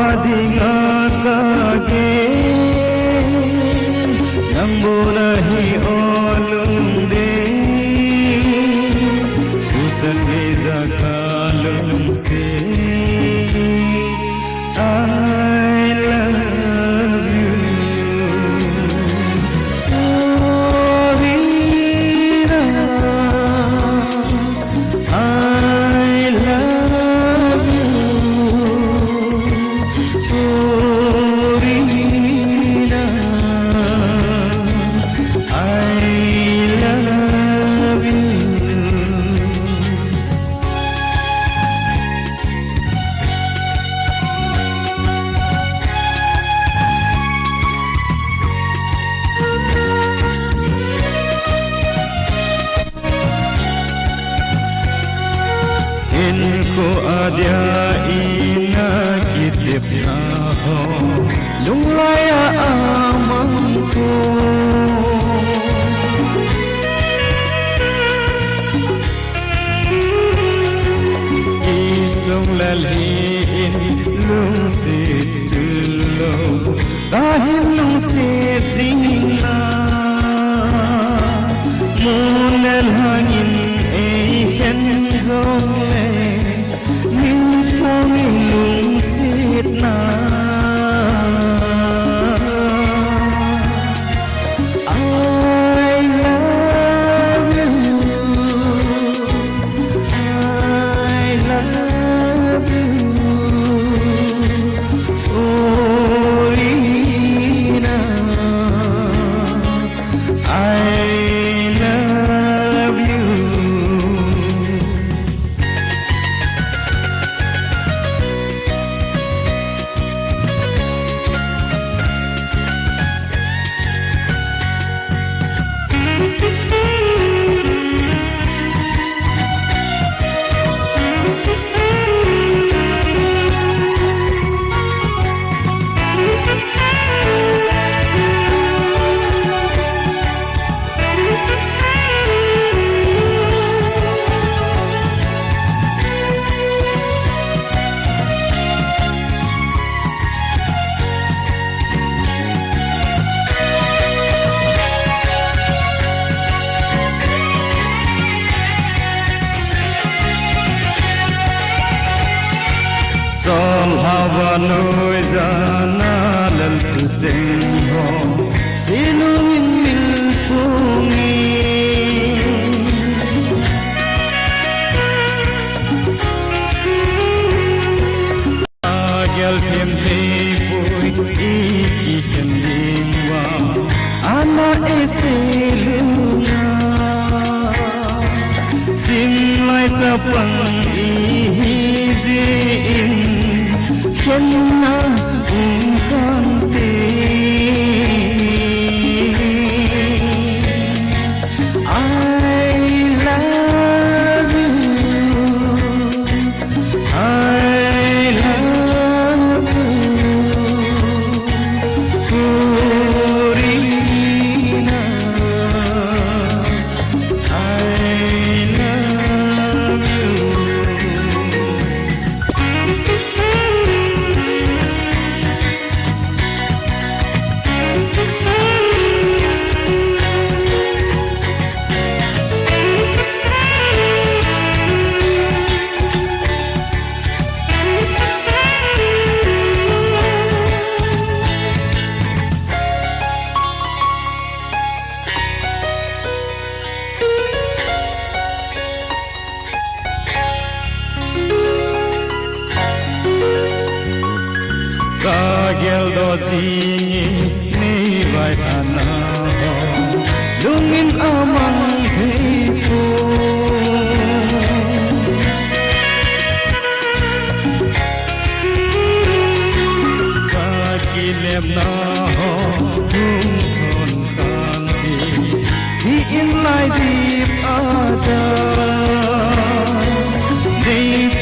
adinga kage namburahi olunde usake zakalum se I love you Rina I love you Rina I love you इनको आद्याई ना कितने हो लुंगाया आमंको isong lalhin lung se tulo dahil lung se tingna munal hangin ay kenzong Sol hava noi jana lal kuseng ho sinungin milpungi agel kem pui iki kendingwa ana eseluna sin lai tapang ihizin Kenna ungkante I love you I love you Rina I love you Kagel dozingi ni vai ana ho lungin amang thipu Kagilem na ho tung thon kanti hi in lai deep ada deep